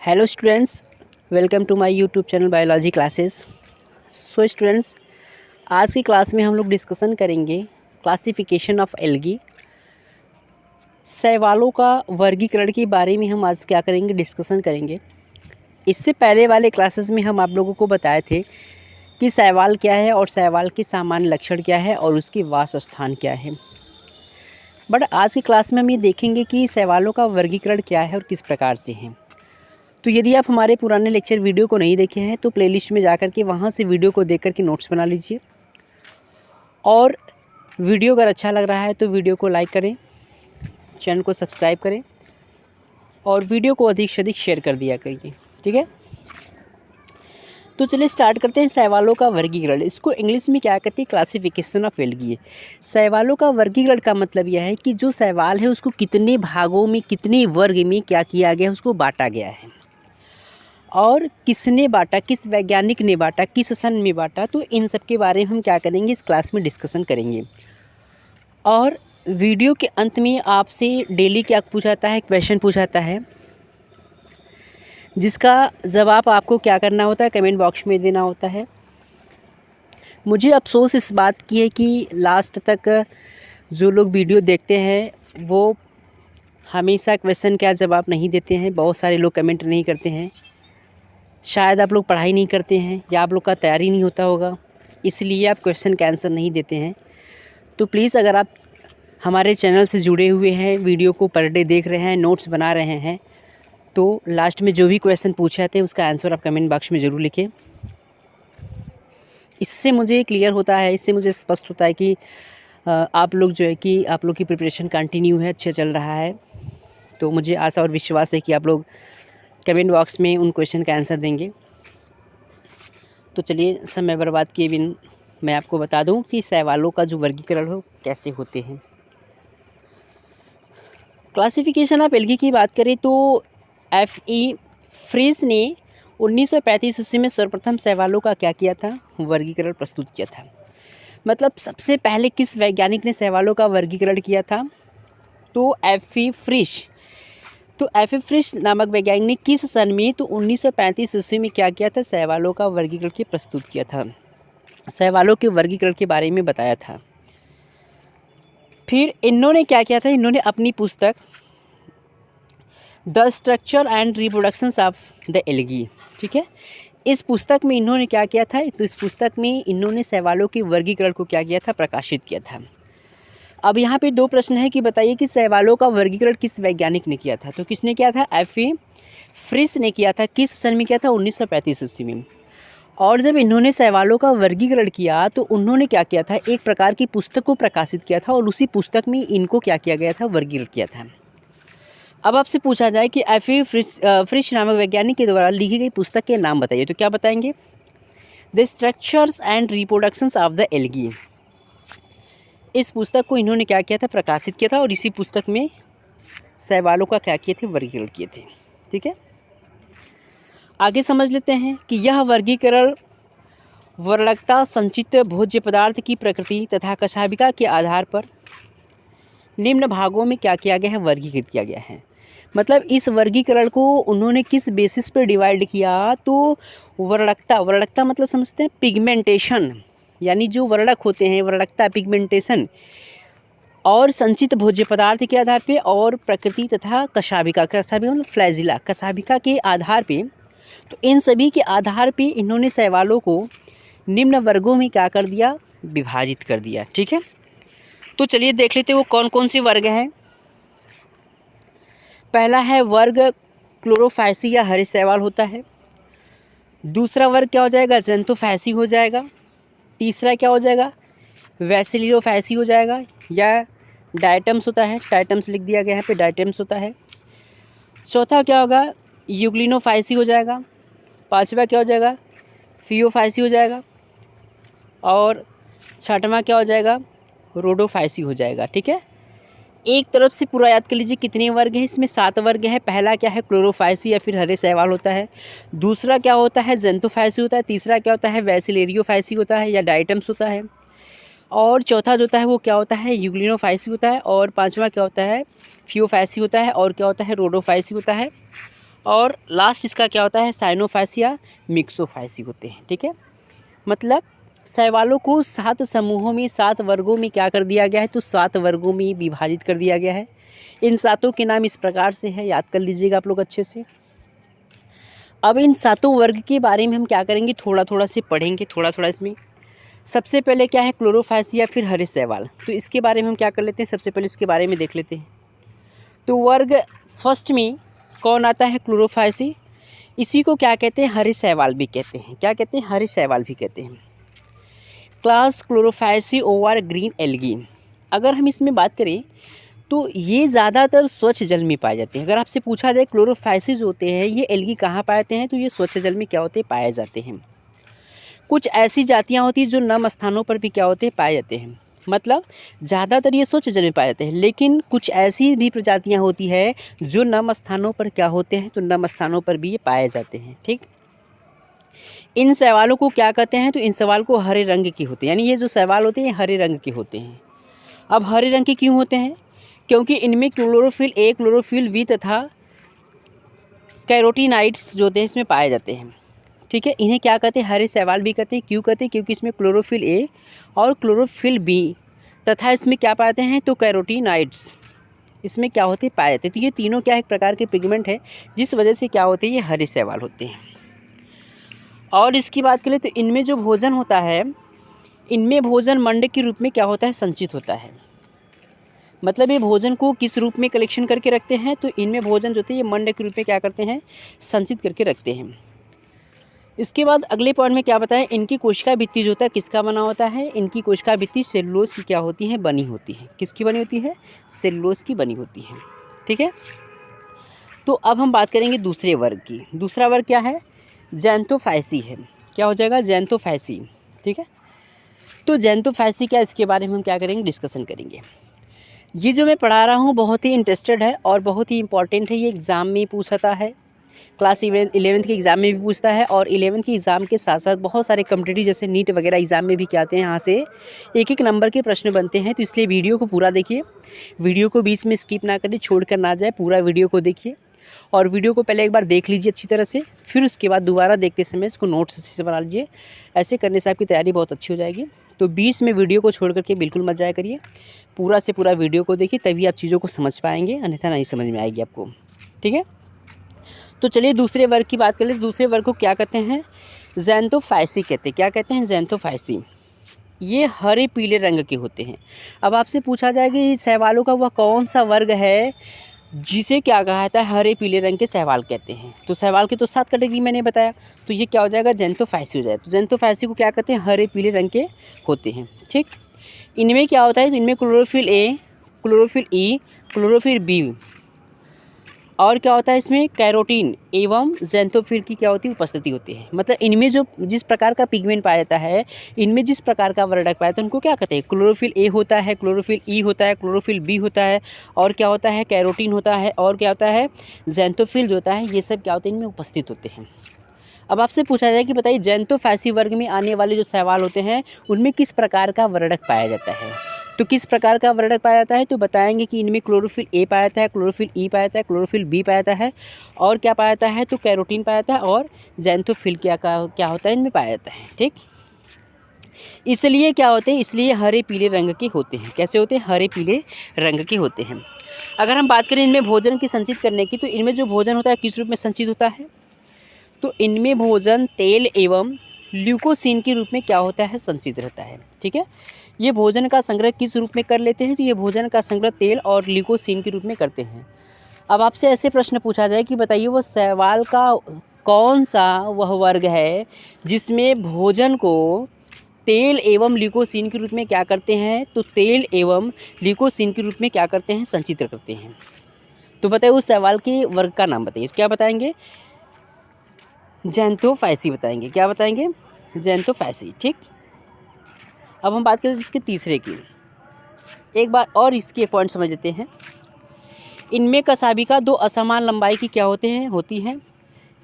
Hello students, welcome to my YouTube channel biology classes. So students, आज की class में हम लोग डिस्कशन करेंगे क्लासिफिकेशन ऑफ एल्गी। शैवालों का वर्गीकरण के बारे में हम आज क्या करेंगे, डिस्कशन करेंगे। इससे पहले वाले क्लासेस में हम आप लोगों को बताए थे कि शैवाल क्या है और शैवाल के सामान्य लक्षण क्या है और उसकी वास स्थान क्या है। बट आज की क्लास में हम ये देखेंगे कि शैवालों का वर्गीकरण क्या है और किस प्रकार से है। तो यदि आप हमारे पुराने लेक्चर वीडियो को नहीं देखे हैं तो प्लेलिस्ट में जाकर के वहाँ से वीडियो को देख कर के नोट्स बना लीजिए। और वीडियो अगर अच्छा लग रहा है तो वीडियो को लाइक करें, चैनल को सब्सक्राइब करें और वीडियो को अधिक से अधिक शेयर कर दिया करिए। ठीक है, तो चलिए स्टार्ट करते हैं। शैवालों का वर्गीकरण, इसको इंग्लिश में क्या कहते हैं, क्लासिफिकेशन ऑफ एल्गी। शैवालों का वर्गीकरण का मतलब यह है कि जो शैवाल है उसको कितने भागों में, कितने वर्ग में क्या किया गया है, उसको बांटा गया है और किसने बांटा, किस वैज्ञानिक ने बांटा, किस सन में बांटा। तो इन सब के बारे में हम क्या करेंगे, इस क्लास में डिस्कशन करेंगे। और वीडियो के अंत में आपसे डेली क्या पूछाता है, क्वेश्चन पूछाता है, जिसका जवाब आपको क्या करना होता है, कमेंट बॉक्स में देना होता है। मुझे अफसोस इस बात की है कि लास्ट तक जो लोग वीडियो देखते हैं वो हमेशा क्वेश्चन का जवाब नहीं देते हैं। बहुत सारे लोग कमेंट नहीं करते हैं। शायद आप लोग पढ़ाई नहीं करते हैं या आप लोग का तैयारी नहीं होता होगा, इसलिए आप क्वेश्चन का आंसर नहीं देते हैं। तो प्लीज़ अगर आप हमारे चैनल से जुड़े हुए हैं, वीडियो को पर डे देख रहे हैं, नोट्स बना रहे हैं, तो लास्ट में जो भी क्वेश्चन पूछे जाते हैं उसका आंसर आप कमेंट बॉक्स में ज़रूर लिखें। इससे मुझे क्लियर होता है, इससे मुझे स्पष्ट होता है कि आप लोग जो है कि आप लोग की प्रिपरेशन कंटिन्यू है, अच्छा चल रहा है। तो मुझे आशा और विश्वास है कि आप लोग कमेंट बॉक्स में उन क्वेश्चन का आंसर देंगे। तो चलिए समय बर्बाद किए बिन मैं आपको बता दूं कि शैवालों का जो वर्गीकरण हो कैसे होते हैं। क्लासिफिकेशन ऑफ एल्गी की बात करें तो F.E. फ्रिश ने 1935 ईस्वी में सर्वप्रथम शैवालों का क्या किया था, वर्गीकरण प्रस्तुत किया था। मतलब सबसे पहले किस वैज्ञानिक ने शैवालों का वर्गीकरण किया था, तो F.E. फ्रिश। तो F.E. फ्रिश नामक वैज्ञानिक ने किस सन में, तो 1935 ईस्वी में क्या किया था, शैवालों का वर्गीकरण के प्रस्तुत किया था, शैवालों के वर्गीकरण के बारे में बताया था। फिर इन्होंने क्या किया था, इन्होंने अपनी पुस्तक the structure and reproductions of the algae, ठीक है, इस पुस्तक में इन्होंने क्या किया था, तो इस पुस्तक में इन्होंने शैवालों के वर्गीकरण को क्या किया था, प्रकाशित किया था। अब यहाँ पे दो प्रश्न है कि बताइए कि शैवालों का वर्गीकरण किस वैज्ञानिक ने किया था। तो किसने किया था, F.E. फ्रिश ने किया था। किस सन में किया था, 1935 ईस्वी में। और जब इन्होंने शैवालों का वर्गीकरण किया तो उन्होंने क्या किया था, एक प्रकार की पुस्तक को प्रकाशित किया था और उसी पुस्तक में इनको क्या किया गया था, वर्गीकरण किया था। अब आपसे पूछा जाए कि F.E. फ्रिश नामक वैज्ञानिक के द्वारा लिखी गई पुस्तक के नाम बताइए, तो क्या बताएंगे, the structures and reproductions of the algae. इस पुस्तक को इन्होंने क्या किया था, प्रकाशित किया था और इसी पुस्तक में शैवालों का क्या किए थे, वर्गीकरण किए थे। ठीक है, आगे समझ लेते हैं कि यह वर्गीकरण वर्णकता, संचित भोज्य पदार्थ की प्रकृति तथा कशाभिका के आधार पर निम्न भागों में क्या किया गया है, वर्गीकृत किया गया है। मतलब इस वर्गीकरण को उन्होंने किस बेसिस पर डिवाइड किया, तो वर्णकता, वर्णकता मतलब समझते हैं पिगमेंटेशन, यानी जो वर्णक होते हैं, वर्णकता, पिगमेंटेशन, और संचित भोज्य पदार्थ के आधार पे, और प्रकृति तथा कशाभिका, कशाभिका मतलब फ्लैजिला, कशाभिका के आधार पे। तो इन सभी के आधार पे इन्होंने शैवालों को निम्न वर्गों में क्या कर दिया, विभाजित कर दिया। ठीक है, तो चलिए देख लेते हैं वो कौन कौन से वर्ग हैं। पहला है वर्ग क्लोरोफाइसी या हरे शैवाल होता है। दूसरा वर्ग क्या हो जाएगा, ज़ेंथोफैसी हो जाएगा। तीसरा क्या हो जाएगा, वैसिलियोफैसी हो जाएगा, या डायटम्स होता है, डायटम्स लिख दिया गया है पे, डायटम्स होता है। चौथा क्या होगा, यूग्लिनोफाइसी हो जाएगा। पांचवा क्या हो जाएगा, फियोफाइसी हो जाएगा। और छठवां क्या हो जाएगा, रोडोफाइसी हो जाएगा। ठीक है, एक तरफ से पूरा याद कर लीजिए कितने वर्ग हैं, इसमें 7 वर्ग हैं। पहला क्या है, क्लोरोफाइसी या फिर हरे शैवाल होता है। दूसरा क्या होता है, ज़ेंथोफाइसी होता है। तीसरा क्या होता है, वैसिलेरियोफाइसी होता है या डायटम्स होता है। और चौथा जो होता है वो क्या होता है, यूग्लिनोफाइसी होता है। और पांचवा क्या होता है, फियोफाइसी होता है। और क्या होता है, रोडोफाइसी होता है। और लास्ट इसका क्या होता है, साइनोफाइसी या मिक्सोफाइसी होते हैं। ठीक है, मतलब शैवालों को 7 समूहों में 7 वर्गों में क्या कर दिया गया है, तो 7 वर्गों में विभाजित कर दिया गया है। इन 7 के नाम इस प्रकार से है, याद कर लीजिएगा आप लोग अच्छे से। अब इन 7 वर्ग के बारे में हम क्या करेंगे, थोड़ा थोड़ा से पढ़ेंगे, थोड़ा थोड़ा इसमें। सबसे पहले क्या है, क्लोरोफाइसी या फिर हरे शैवाल। तो इसके बारे में हम क्या कर लेते हैं, सबसे पहले इसके बारे में देख लेते हैं। तो वर्ग फर्स्ट में कौन आता है, क्लोरोफाइसी। इसी को क्या कहते हैं, हरे शैवाल भी कहते हैं। क्या कहते हैं, हरे शैवाल भी कहते हैं। Class Chlorophyceae over green algae. अगर हम इसमें बात करें तो ये ज़्यादातर स्वच्छ जल में पाए जाते हैं। अगर आपसे पूछा जाए क्लोरोफाइसिस होते हैं ये एल्गी कहाँ पाए जाते हैं, तो ये स्वच्छ जल में क्या होते हैं, पाए जाते हैं। कुछ ऐसी जातियाँ होती हैं जो नम स्थानों पर भी क्या होते हैं, पाए जाते हैं। मतलब ज़्यादातर ये स्वच्छ जल में पाए जाते हैं, लेकिन कुछ ऐसी भी प्रजातियाँ होती है जो नम स्थानों पर क्या होते हैं, तो नम स्थानों पर भी ये पाए जाते हैं। ठीक, इन शैवालों को क्या कहते हैं, तो इन शैवाल को हरे रंग के होते हैं, यानी ये जो शैवाल होते हैं ये हरे रंग के होते हैं। अब हरे रंग के क्यों होते हैं, क्योंकि इनमें क्लोरोफिल ए, क्लोरोफिल बी तथा कैरोटीनाइड्स जो होते हैं इसमें पाए जाते हैं। ठीक है, इन्हें क्या कहते हैं, हरे शैवाल भी कहते हैं। क्यों कहते हैं, क्योंकि इसमें क्लोरोफिल ए और क्लोरोफिल बी तथा इसमें क्या पाते हैं, तो कैरोटीनाइड्स इसमें क्या होते हैं, पाए जाते हैं। तो ये तीनों क्या है, एक प्रकार के पिगमेंट है जिस वजह से क्या होते हैं, ये हरे शैवाल होते हैं। और इसकी बात करें तो इनमें जो भोजन होता है, इनमें भोजन मंड के रूप में क्या होता है, संचित होता है। मतलब ये भोजन को किस रूप में कलेक्शन करके रखते हैं, तो इनमें भोजन जो होते हैं ये मंड के रूप में क्या करते हैं, संचित करके रखते हैं। इसके बाद अगले पॉइंट में क्या बताएं, इनकी कोशिका भित्ति जो होता है किसका बना होता है, इनकी कोशिका भित्ति सेलुलोज की क्या होती है, बनी होती है। किसकी बनी होती है, सेलुलोज की बनी होती है। ठीक है, तो अब हम बात करेंगे दूसरे वर्ग की। दूसरा वर्ग क्या है, जैंथोफाइसी है। क्या हो जाएगा, जैंथोफाइसी। ठीक है, तो जैंथोफाइसी क्या, इसके बारे में हम क्या करेंगे, डिस्कशन करेंगे। ये जो मैं पढ़ा रहा हूँ बहुत ही इंटरेस्टेड है और बहुत ही इंपॉर्टेंट है। ये एग्ज़ाम में पूछता है, क्लास 11th के एग्ज़ाम में भी पूछता है, और 11th के एग्ज़ाम के साथ साथ बहुत सारे कॉम्पिटिटिव जैसे नीट वगैरह एग्ज़ाम में भी क्या आते हैं, यहाँ से एक एक नंबर के प्रश्न बनते हैं। तो इसलिए वीडियो को पूरा देखिए, वीडियो को बीच में स्किप ना करिए, छोड़ कर ना जाए, पूरा वीडियो को देखिए। और वीडियो को पहले एक बार देख लीजिए अच्छी तरह से, फिर उसके बाद दोबारा देखते समय इसको नोट्स अच्छे से बना लीजिए। ऐसे करने से आपकी तैयारी बहुत अच्छी हो जाएगी। तो बीच में वीडियो को छोड़ करके बिल्कुल मत जाया करिए, पूरा से पूरा वीडियो को देखिए, तभी आप चीज़ों को समझ पाएंगे, अन्यथा नहीं समझ में आएगी आपको। ठीक है, तो चलिए दूसरे वर्ग की बात कर लें। दूसरे वर्ग को क्या कहते हैं, जैंथोफाइसी कहते हैं। क्या कहते हैं, जैंथोफाइसी। ये हरे पीले रंग के होते हैं। अब आपसे पूछा जाए कि शैवालों का वह कौन सा वर्ग है जिसे क्या कहा जाता है, हरे पीले रंग के शैवाल कहते हैं। तो शैवाल की तो 7 कैटेगरी मैंने बताया, तो ये क्या हो जाएगा, जैंथोफाइसी हो जाएगा। तो जैंथोफाइसी को क्या कहते हैं, हरे पीले रंग के होते हैं। ठीक, इनमें क्या होता है, तो इनमें chlorophyll A, chlorophyll E, chlorophyll B और क्या होता है, इसमें कैरोटीन एवं जैंथोफिल की क्या होती है, उपस्थिति होती है। मतलब इनमें जो जिस प्रकार का पिगमेंट पाया जाता है, इनमें जिस प्रकार का वर्णक पाया जाता है उनको क्या कहते हैं, क्लोरोफिल ए होता है, क्लोरोफिल ई होता है, क्लोरोफिल बी होता है, और क्या होता है, कैरोटीन होता है, और क्या होता है, जैंथोफिल जो होता है। ये सब क्या होते हैं, इनमें उपस्थित होते हैं। अब आपसे पूछा जाए कि बताइए जैंथोफाइसी वर्ग में आने वाले जो शैवाल होते हैं उनमें किस प्रकार का वर्णक पाया जाता है। तो किस प्रकार का वर्णक पाया जाता है, तो बताएंगे कि इनमें क्लोरोफिल ए पाया जाता है, क्लोरोफिल ई पाया जाता है, क्लोरोफिल बी पाया जाता है, और क्या पाया जाता है, तो कैरोटीन पाया जाता है, और जैंथोफिल क्या होता है, इनमें पाया जाता है। ठीक, इसलिए क्या होते हैं, इसलिए हरे पीले रंग के होते हैं। कैसे होते हैं, हरे पीले रंग के होते हैं। अगर हम बात करें इनमें भोजन की संचित करने की, तो इनमें जो भोजन होता है किस रूप में संचित होता है, तो इनमें भोजन तेल एवं ल्यूकोसिन के रूप में क्या होता है, संचित रहता है। ठीक है, ये भोजन का संग्रह किस रूप में कर लेते हैं, तो ये भोजन का संग्रह तेल और ल्यूकोसिन के रूप में करते हैं। अब आपसे ऐसे प्रश्न पूछा जाए कि बताइए वो शैवाल का कौन सा वह वर्ग है जिसमें भोजन को तेल एवं ल्यूकोसिन के रूप में क्या करते हैं, तो तेल एवं ल्यूकोसिन के रूप में क्या करते हैं, संचित करते हैं। तो बताइए उस शैवाल के वर्ग का नाम बताइए। क्या बताएंगे, जैंथोफाइसी बताएंगे। क्या बताएंगे, जैंथोफाइसी। ठीक, अब हम बात करें इसके तीसरे की। एक बार और इसकी एक पॉइंट समझ लेते हैं। इनमें कसाबिका 2 असमान लंबाई की क्या होती हैं,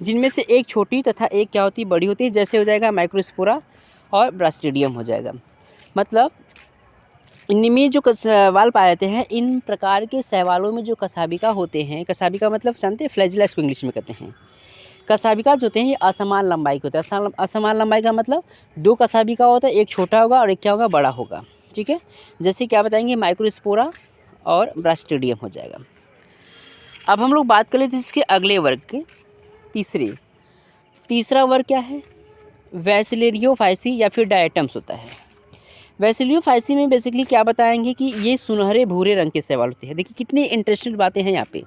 जिनमें से एक छोटी तथा एक क्या होती है, बड़ी होती है। जैसे हो जाएगा माइक्रोस्पोरा और ब्रास्टिडियम हो जाएगा। मतलब इनमें जो शैवाल पाए जाते हैं, इन प्रकार के शैवालों में जो कशाभिका होते हैं, कशाभिका मतलब जानते हैं, फ्लैजिला इसको इंग्लिश में कहते हैं। कशाभिका जो होते हैं ये असमान लंबाई के होते हैं। असमान लंबाई का मतलब 2 कशाभिका होता है, एक छोटा होगा और एक क्या होगा, बड़ा होगा। ठीक है, जैसे क्या बताएंगे, माइक्रोस्पोरा और ब्रास्टेडियम हो जाएगा। अब हम लोग बात कर लेते हैं इसके अगले वर्ग के, तीसरा वर्ग क्या है, वैसिलेरियोफाइसी या फिर डायटम्स होता है। वैसिलियोफाइसी में बेसिकली क्या बताएंगे कि ये सुनहरे भूरे रंग के शैवाल होते हैं। देखिए कितनी इंटरेस्टिंग बातें हैं यहाँ पे।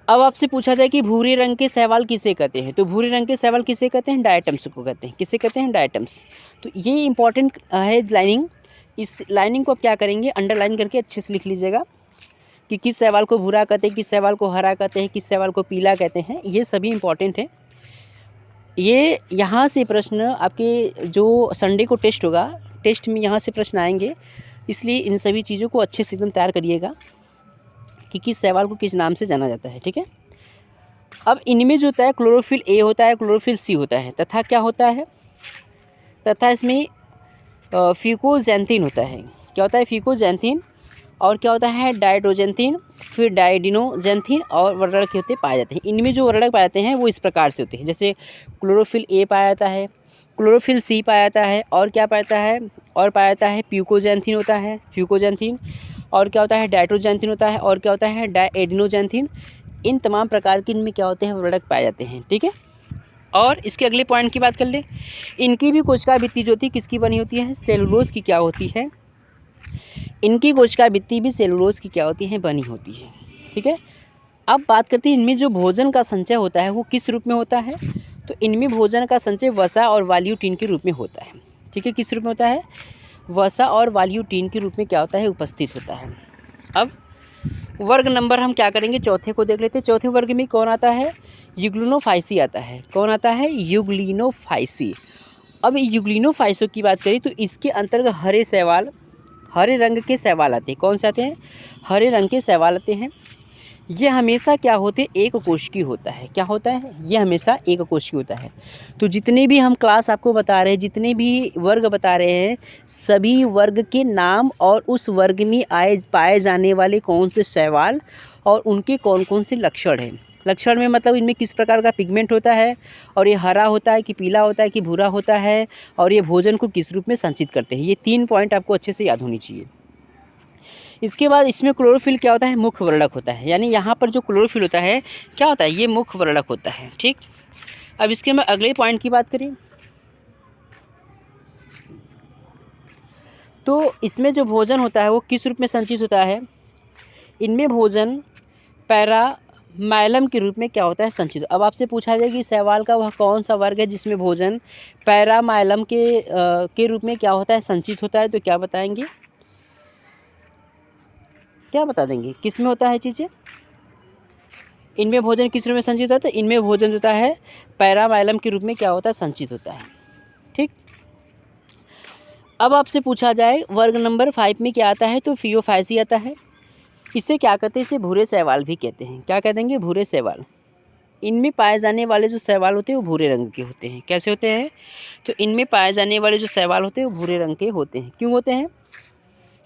अब आपसे पूछा जाए कि भूरे रंग के शैवाल किसे कहते हैं, तो भूरे रंग के शैवाल किसे कहते हैं, डायटम्स को कहते हैं। किसे कहते हैं, डायटम्स। तो ये इंपॉर्टेंट है लाइनिंग। इस लाइनिंग को आप क्या करेंगे, अंडरलाइन करके अच्छे से लिख लीजिएगा कि किस शैवाल को भूरा कहते हैं, किस शैवाल को हरा कहते हैं, किस शैवाल को पीला कहते हैं। ये सभी इंपॉर्टेंट है। ये यहाँ से प्रश्न आपके जो संडे को टेस्ट होगा, टेस्ट में यहाँ से प्रश्न आएंगे, इसलिए इन सभी चीज़ों को अच्छे से एकदम तैयार करिएगा कि किस शैवाल को किस नाम से जाना जाता है। ठीक है, अब इनमें जो होता है क्लोरोफिल ए होता है, क्लोरोफिल सी होता है, तथा क्या होता है, तथा इसमें फ्यूकोजैंथिन होता है। क्या होता है, फ्यूकोजैंथिन, और क्या होता है, डाइड्रोजेंथिन, फिर डाइडिनोजेंथिन और वर्णक होते पाए जाते हैं। इनमें जो वर्णक पाए जाते हैं वो इस प्रकार से होते हैं, जैसे क्लोरोफिल ए पाया जाता है, क्लोरोफिल सी पाया जाता है, और क्या पाया जाता है, और पाया जाता है फ्यूकोजैंथिन होता है, फ्यूकोजैंथिन, और क्या होता है, डाइट्रोजेंथिन होता है, और क्या होता है, डाइएडिनोजेंथिन। इन तमाम प्रकार के इनमें क्या होते हैं, वर्णक पाए जाते हैं। ठीक है, और इसके अगले पॉइंट की बात कर ले, इनकी भी कोशिका भित्ति जो होती है किसकी बनी होती है, सेलुलोज की क्या होती है, इनकी कोशिका भित्ति भी सेलुलोज की क्या होती है, बनी होती है। ठीक है, अब बात करते हैं इनमें जो भोजन का संचय होता है वो किस रूप में होता है, तो इनमें भोजन का संचय वसा और वाल्यूटिन के रूप में होता है। ठीक है, किस रूप में होता है, वसा और वाल्यूटिन के रूप में क्या होता है, उपस्थित होता है। अब वर्ग नंबर हम क्या करेंगे, चौथे को देख लेते हैं। चौथे वर्ग में कौन आता है, यूग्लिनोफाइसी आता है। कौन आता है, यूग्लिनोफाइसी। अब यूग्लिनोफाइसो की बात करें तो इसके अंतर्गत हरे शैवाल, हरे रंग के शैवाल आते हैं। कौन से आते हैं, हरे रंग के शैवाल आते हैं। ये हमेशा क्या होते हैं, एक कोशिकीय होता है। क्या होता है, ये हमेशा एक कोशिकीय होता है। तो जितने भी हम क्लास आपको बता रहे हैं, जितने भी वर्ग बता रहे हैं, सभी वर्ग के नाम और उस वर्ग में पाए जाने वाले कौन से शैवाल और उनके कौन कौन से लक्षण हैं। लक्षण में मतलब इनमें किस प्रकार का पिगमेंट होता है, और ये हरा होता है कि पीला होता है कि भूरा होता है, और ये भोजन को किस रूप में संचित करते हैं। ये 3 पॉइंट आपको अच्छे से याद होनी चाहिए। इसके बाद इसमें क्लोरोफिल क्या होता है, मुख्य वर्णक होता है। यानी यहाँ पर जो क्लोरोफिल होता है क्या होता है, ये मुख्य वर्णक होता है। ठीक, अब इसके मैं अगले पॉइंट की बात करें तो इसमें जो भोजन होता है वो किस रूप में संचित होता है, इनमें भोजन पैरामाइलम के रूप में क्या होता है, संचित। अब आपसे पूछा जाए कि शैवाल का वह कौन सा वर्ग है जिसमें भोजन पैरामाइलम के रूप में क्या होता है, संचित होता है, तो क्या बताएंगे, क्या बता देंगे, किस में होता है चीज़ें, इनमें भोजन किस रूप में संचित होता है, तो इनमें भोजन होता है पैरामाइलम के रूप में क्या होता है, संचित होता है। ठीक, अब आपसे पूछा जाए वर्ग नंबर 5 में क्या आता है, तो फियोफाइसी आता है। इसे क्या कहते हैं, इसे भूरे शैवाल भी कहते हैं। क्या कह देंगे, भूरे शैवाल। इनमें पाए जाने वाले जो शैवाल होते हैं वो भूरे रंग के होते हैं। कैसे होते हैं, तो इनमें पाए जाने वाले जो शैवाल होते हैं वो भूरे रंग के होते हैं। क्यों होते हैं,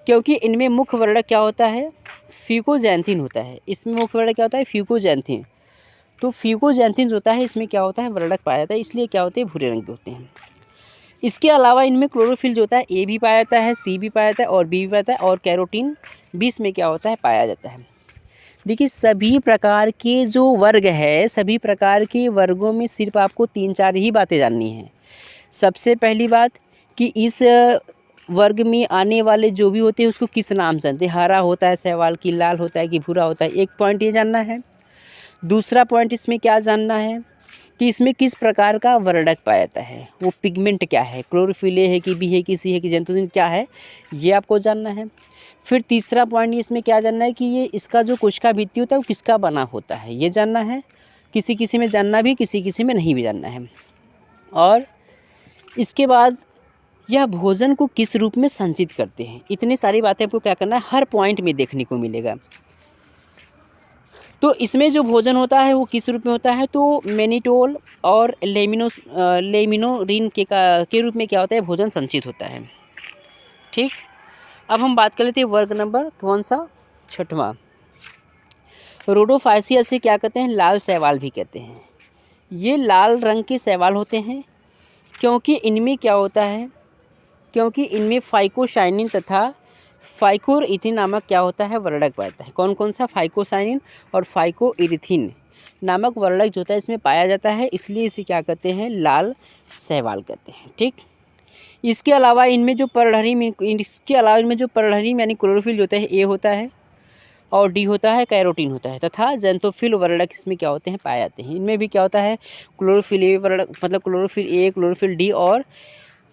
क्योंकि इनमें मुख्य वर्णक क्या होता है, फ्यूकोजैंथिन होता है। इसमें मुख्य वर्णक क्या होता है, फ्यूकोजैंथिन। तो फ्यूकोजैंथिन जो होता है इसमें क्या होता है, वर्णक पाया जाता है, इसलिए क्या होते हैं, भूरे रंग के होते हैं। इसके अलावा इनमें क्लोरोफिल जो होता है ए भी पाया जाता है, सी भी पाया जाता है और बी भी पाया जाता है, और कैरोटीन भी इसमें क्या होता है, पाया जाता है। देखिए सभी प्रकार के जो वर्ग है, सभी प्रकार के वर्गों में सिर्फ आपको 3-4 ही बातें जाननी हैं। सबसे पहली बात कि इस वर्ग में आने वाले जो भी होते हैं उसको किस नाम से जानते हैं। हरा होता है शैवाल की, लाल होता है कि भूरा होता है, एक पॉइंट ये जानना है। दूसरा पॉइंट इसमें क्या जानना है कि इसमें किस प्रकार का वर्णक पाया जाता है, वो पिगमेंट क्या है, क्लोरोफिल ए है कि बी है कि सी है कि जैंथोसिन क्या है, ये आपको जानना है। फिर तीसरा पॉइंट इसमें क्या जानना है कि ये इसका जो कोशिका भित्ति होता है वो किसका बना होता है, ये जानना है। किसी किसी में जानना भी, किसी किसी में नहीं भी जानना है। और इसके बाद यह भोजन को किस रूप में संचित करते हैं। इतनी सारी बातें आपको क्या करना है, हर पॉइंट में देखने को मिलेगा। तो इसमें जो भोजन होता है वो किस रूप में होता है, तो मैनिटोल और लेमिनोरिन के रूप में क्या होता है, भोजन संचित होता है। ठीक, अब हम बात कर लेते हैं वर्ग नंबर कौन सा, 6वां। रोडोफाइसिया से क्या कहते हैं, लाल शैवाल भी कहते हैं। ये लाल रंग के शैवाल होते हैं क्योंकि इनमें क्या होता है, क्योंकि इनमें फाइकोसाइनिन तथा फाइकोइरिथिन नामक क्या होता है, वर्णक पाता है। कौन कौन सा, फाइकोसाइनिन और फाइकोइरिथिन नामक वर्णक जो होता है इसमें पाया जाता है, इसलिए इसे क्या कहते हैं, लाल शैवाल कहते हैं। ठीक, इसके अलावा इनमें जो परढ़नी यानी क्लोरोफिल होता है, ए होता है और डी होता है, कैरोटीन होता है तथा ज़ैंथोफिल वर्णक इसमें क्या होते हैं, पाए जाते हैं। इनमें भी क्या होता है, क्लोरोफिल ए वर्णक, मतलब क्लोरोफिल ए, क्लोरोफिल डी और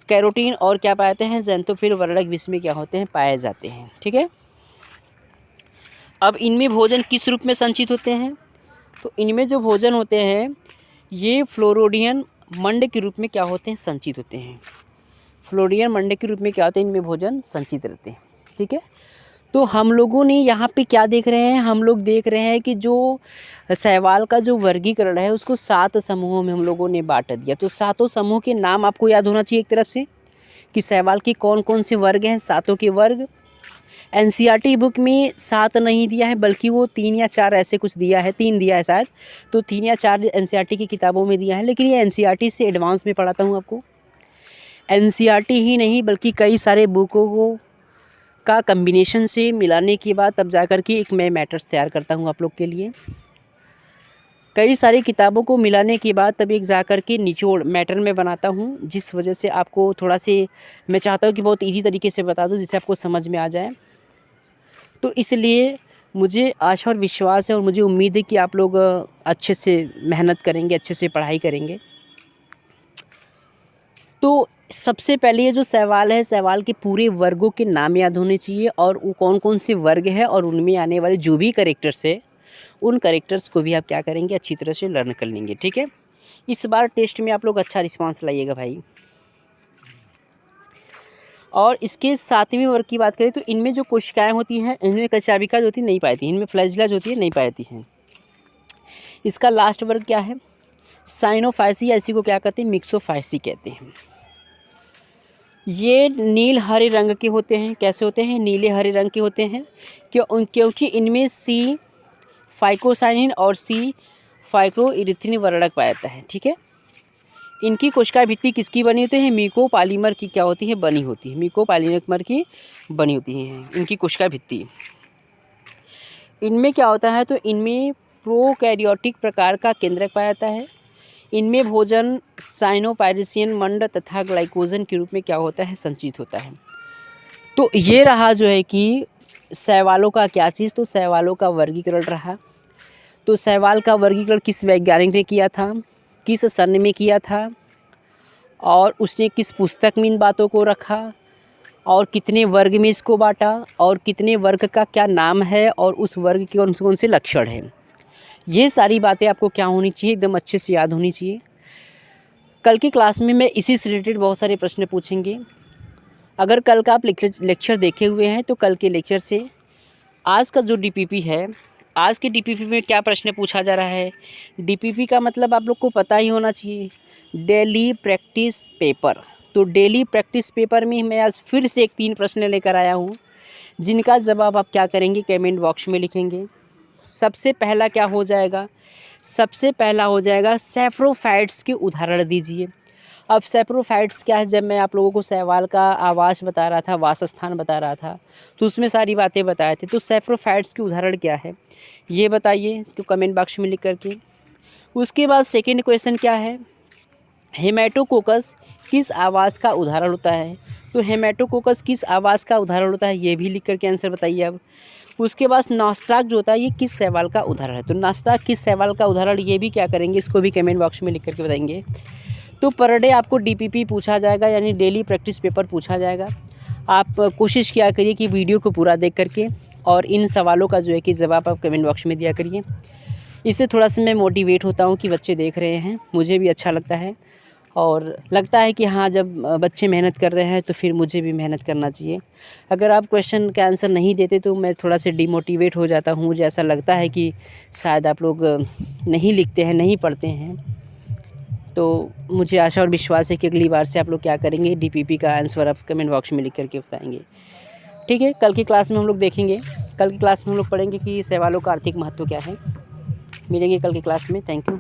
कैरोटीन और क्या पाए जाते हैं, ज़ैंथोफिल वर्णक भी इसमें क्या होते हैं, पाए जाते हैं। ठीक है, अब इनमें भोजन किस रूप में संचित होते हैं, तो इनमें जो भोजन होते हैं ये फ्लोरोडियन मंड के रूप में क्या होते हैं, संचित होते हैं। फ्लोरियन मंड के रूप में क्या होते हैं, इनमें भोजन संचित रहते हैं। ठीक है, तो हम लोगों ने यहाँ पे क्या देख रहे हैं, हम लोग देख रहे हैं कि जो शैवाल का जो वर्गीकरण है उसको 7 समूहों में हम लोगों ने बांट दिया। तो 7 समूह के नाम आपको याद होना चाहिए एक तरफ से कि शैवाल के कौन कौन से वर्ग हैं, 7 के वर्ग। एनसीईआरटी बुक में 7 नहीं दिया है बल्कि वो 3 या 4 ऐसे कुछ दिया है, 3 दिया है शायद, तो 3 या 4 एनसीईआरटी की किताबों में दिया है। लेकिन ये एनसीईआरटी से एडवांस में पढ़ाता हूँ आपको। एनसीईआरटी ही नहीं बल्कि कई सारे बुकों को का कम्बिनेशन से मिलाने के बाद तब जा कर के एक मैं मैटर्स तैयार करता हूँ आप लोग के लिए। कई सारी किताबों को मिलाने के बाद तब एक जा कर के निचोड़ मैटर में बनाता हूँ, जिस वजह से आपको थोड़ा से मैं चाहता हूँ कि बहुत इजी तरीके से बता दूँ जिससे आपको समझ में आ जाए। तो इसलिए मुझे आशा और विश्वास है और मुझे उम्मीद है कि आप लोग अच्छे से मेहनत करेंगे, अच्छे से पढ़ाई करेंगे। तो सबसे पहले ये जो शैवाल है, शैवाल के पूरे वर्गों के नाम याद होने चाहिए और वो कौन कौन से वर्ग है और उनमें आने वाले जो भी कैरेक्टर्स है उन कैरेक्टर्स को भी आप क्या करेंगे, अच्छी तरह से लर्न कर लेंगे। ठीक है, इस बार टेस्ट में आप लोग अच्छा रिस्पांस लाइएगा भाई। और इसके 7वें वर्ग की बात करें तो इनमें जो कोशिकाएं होती हैं इनमें कशाभिका जो होती है नहीं पाई थी, इनमें फ्लैजिला जो होती है नहीं पाई हैं। इसका लास्ट वर्ग क्या है, साइनोफाइसी, ऐसी को क्या कहते हैं, मिक्सोफाइसी कहते हैं। ये नील हरे रंग के होते हैं। कैसे होते हैं, नीले हरे रंग के होते हैं क्योंकि इनमें सी फाइकोसाइनिन और सी फाइकोइरिथिन वर्णक पाया जाता है। ठीक है, इनकी कोशिका भित्ति किसकी बनी होती है, मिकोपॉलीमर की क्या होती है, बनी होती है, मिकोपॉलीमर की बनी होती है इनकी कोशिका भित्ति। इनमें क्या होता है, तो इनमें प्रोकैरियोटिक प्रकार का केंद्रक पाया जाता है। इनमें भोजन साइनोपायरिसियन मंड तथा ग्लाइकोजन के रूप में क्या होता है, संचित होता है। तो ये रहा जो है कि शैवालों का क्या चीज़, तो शैवालों का वर्गीकरण रहा। तो शैवाल का वर्गीकरण किस वैज्ञानिक ने किया था, किस सन में किया था और उसने किस पुस्तक में इन बातों को रखा और कितने वर्ग में इसको बांटा और कितने वर्ग का क्या नाम है और उस वर्ग के कौन से लक्षण हैं, ये सारी बातें आपको क्या होनी चाहिए, एकदम अच्छे से याद होनी चाहिए। कल की क्लास में मैं इसी से रिलेटेड बहुत सारे प्रश्न पूछेंगे। अगर कल का आप लेक्चर देखे हुए हैं तो कल के लेक्चर से आज का जो डीपीपी है, आज के डीपीपी में क्या प्रश्न पूछा जा रहा है। डीपीपी का मतलब आप लोग को पता ही होना चाहिए, डेली प्रैक्टिस पेपर। तो डेली प्रैक्टिस पेपर में मैं आज फिर से 3 प्रश्न लेकर आया हूँ जिनका जवाब आप क्या करेंगे, कमेंट बॉक्स में लिखेंगे। सबसे पहला क्या हो जाएगा, सबसे पहला हो जाएगा सैप्रोफाइट्स के उदाहरण दीजिए। अब सैप्रोफाइट्स क्या है, जब मैं आप लोगों को शैवाल का आवास बता रहा था, वासस्थान बता रहा था, तो उसमें सारी बातें बताए थे। तो सैप्रोफाइट्स के उदाहरण क्या है ये बताइए इसको कमेंट बॉक्स में लिख करके। उसके बाद सेकेंड क्वेश्चन क्या है, हेमेटोकोकस किस आवास का उदाहरण होता है। तो हेमेटोकोकस किस आवास का उदाहरण होता है ये भी लिख करके आंसर बताइए। अब उसके बाद नॉस्ट्राक जो होता है ये किस शैवाल का उदाहरण है। तो नॉस्ट्राक किस शैवाल का उदाहरण, ये भी क्या करेंगे, इसको भी कमेंट बॉक्स में लिख करके बताएंगे। तो पर डे आपको डीपीपी पूछा जाएगा, यानी डेली प्रैक्टिस पेपर पूछा जाएगा। आप कोशिश किया करिए कि वीडियो को पूरा देख करके और इन सवालों का जो है कि जवाब आप कमेंट बॉक्स में दिया करिए। इससे थोड़ा सा मैं मोटिवेट होता हूँ कि बच्चे देख रहे हैं, मुझे भी अच्छा लगता है और लगता है कि हाँ, जब बच्चे मेहनत कर रहे हैं तो फिर मुझे भी मेहनत करना चाहिए। अगर आप क्वेश्चन का आंसर नहीं देते तो मैं थोड़ा सा डिमोटिवेट हो जाता हूँ। मुझे ऐसा लगता है कि शायद आप लोग नहीं लिखते हैं, नहीं पढ़ते हैं। तो मुझे आशा और विश्वास है कि अगली बार से आप लोग क्या करेंगे, डीपीपी का आंसर आप कमेंट बॉक्स में लिख करके बताएंगे। ठीक है, कल की क्लास में हम लोग देखेंगे, कल की क्लास में हम लोग पढ़ेंगे कि शैवालों का आर्थिक महत्व क्या है। मिलेंगे कल की क्लास में। Thank you.